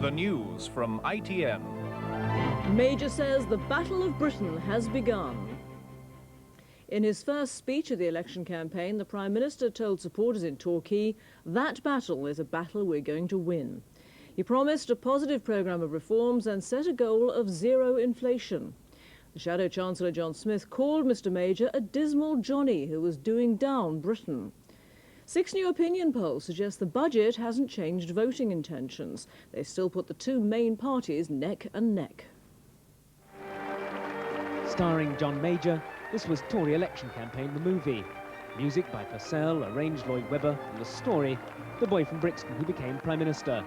The news from ITN. Major says the Battle of Britain has begun. In his first speech of the election campaign, the Prime Minister told supporters in Torquay that battle is a battle we're going to win. He promised a positive programme of reforms and set a goal of zero inflation. The Shadow Chancellor John Smith called Mr Major a dismal Johnny who was doing down Britain. 6 new opinion polls suggest the budget hasn't changed voting intentions. They still put the two main parties neck and neck. Starring John Major, this was Tory election campaign the movie. Music by Purcell, arranged Lloyd Webber, and the story, the boy from Brixton who became Prime Minister.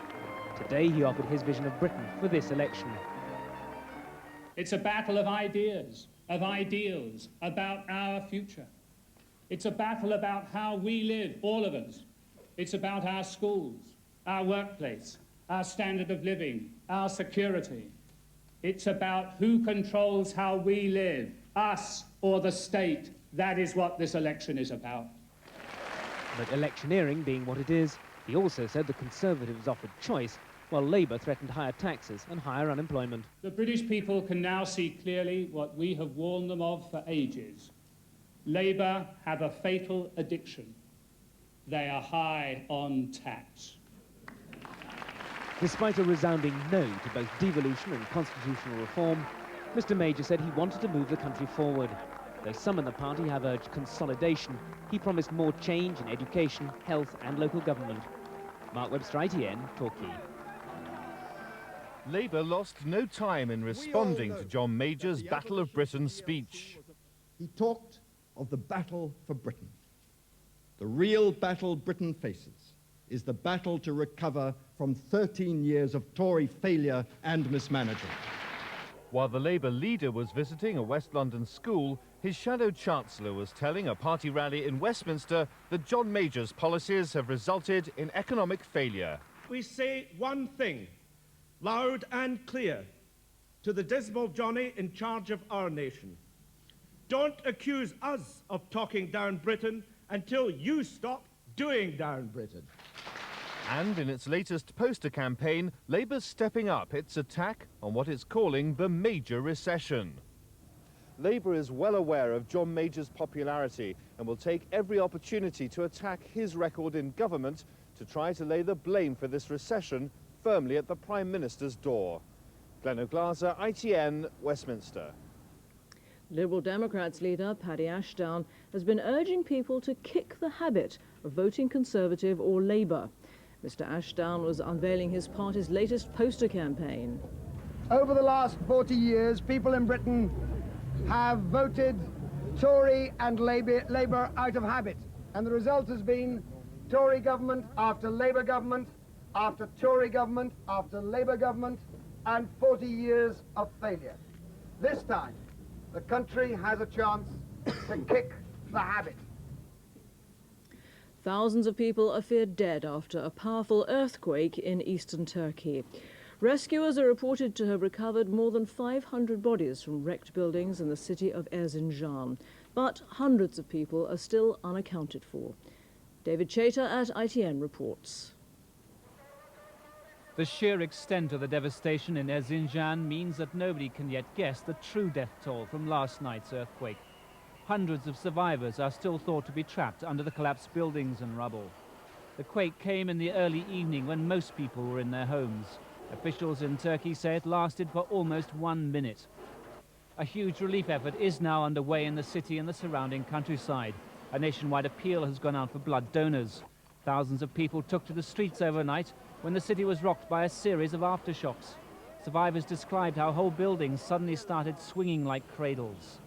Today he offered his vision of Britain for this election. It's a battle of ideas, of ideals, about our future. It's a battle about how we live, all of us. It's about our schools, our workplace, our standard of living, our security. It's about who controls how we live, us or the state. That is what this election is about. But electioneering being what it is, he also said the Conservatives offered choice, while Labour threatened higher taxes and higher unemployment. The British people can now see clearly what we have warned them of for ages. Labour have a fatal addiction. They are high on tax. Despite a resounding no to both devolution and constitutional reform, Mr Major said he wanted to move the country forward. Though some in the party have urged consolidation, he promised more change in education, health and local government. Mark Webster, ITN, Torquay. Labour lost no time in responding to John Major's Battle of Britain speech. He talked of the battle for Britain. The real battle Britain faces is the battle to recover from 13 years of Tory failure and mismanagement. While the Labour leader was visiting a West London school, his shadow chancellor was telling a party rally in Westminster that John Major's policies have resulted in economic failure. We say one thing, loud and clear, to the dismal Johnny in charge of our nation. Don't accuse us of talking down Britain until you stop doing down Britain. And in its latest poster campaign, Labour's stepping up its attack on what it's calling the major recession. Labour is well aware of John Major's popularity and will take every opportunity to attack his record in government to try to lay the blame for this recession firmly at the Prime Minister's door. Glenn O'Glaser, ITN, Westminster. Liberal Democrats leader Paddy Ashdown has been urging people to kick the habit of voting Conservative or Labour. Mr Ashdown was unveiling his party's latest poster campaign. Over the last 40 years, people in Britain have voted Tory and Labour out of habit. And the result has been Tory government after Labour government, after Tory government, after Labour government, and 40 years of failure. This time, the country has a chance to kick the habit. Thousands of people are feared dead after a powerful earthquake in eastern Turkey. Rescuers are reported to have recovered more than 500 bodies from wrecked buildings in the city of Erzincan, but hundreds of people are still unaccounted for. David Chater at ITN reports. The sheer extent of the devastation in Erzincan means that nobody can yet guess the true death toll from last night's earthquake. Hundreds of survivors are still thought to be trapped under the collapsed buildings and rubble. The quake came in the early evening when most people were in their homes. Officials in Turkey say it lasted for almost 1 minute. A huge relief effort is now underway in the city and the surrounding countryside. A nationwide appeal has gone out for blood donors. Thousands of people took to the streets overnight when the city was rocked by a series of aftershocks. Survivors described how whole buildings suddenly started swinging like cradles.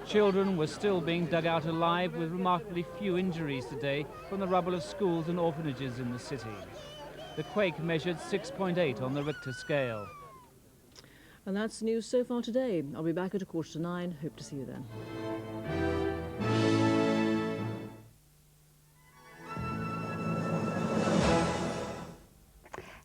Children were still being dug out alive with remarkably few injuries today from the rubble of schools and orphanages in the city. The quake measured 6.8 on the Richter scale. And that's the news so far today. I'll be back at 8:45. Hope to see you then.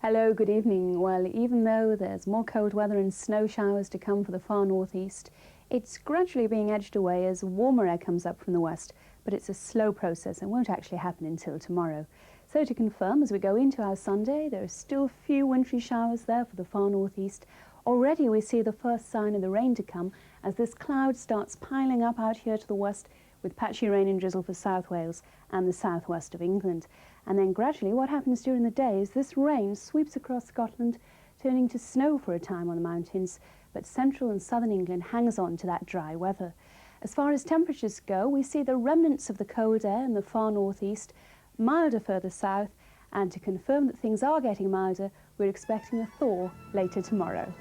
Hello, good evening. Well, even though there's more cold weather and snow showers to come for the far northeast, it's gradually being edged away as warmer air comes up from the west, but it's a slow process and won't actually happen until tomorrow. So to confirm, as we go into our Sunday, there are still a few wintry showers there for the far northeast. Already we see the first sign of the rain to come as this cloud starts piling up out here to the west, with patchy rain and drizzle for South Wales and the southwest of England. And then gradually what happens during the day is this rain sweeps across Scotland, turning to snow for a time on the mountains, but central and southern England hangs on to that dry weather. As far as temperatures go, we see the remnants of the cold air in the far northeast, milder further south, and to confirm that things are getting milder, we're expecting a thaw later tomorrow.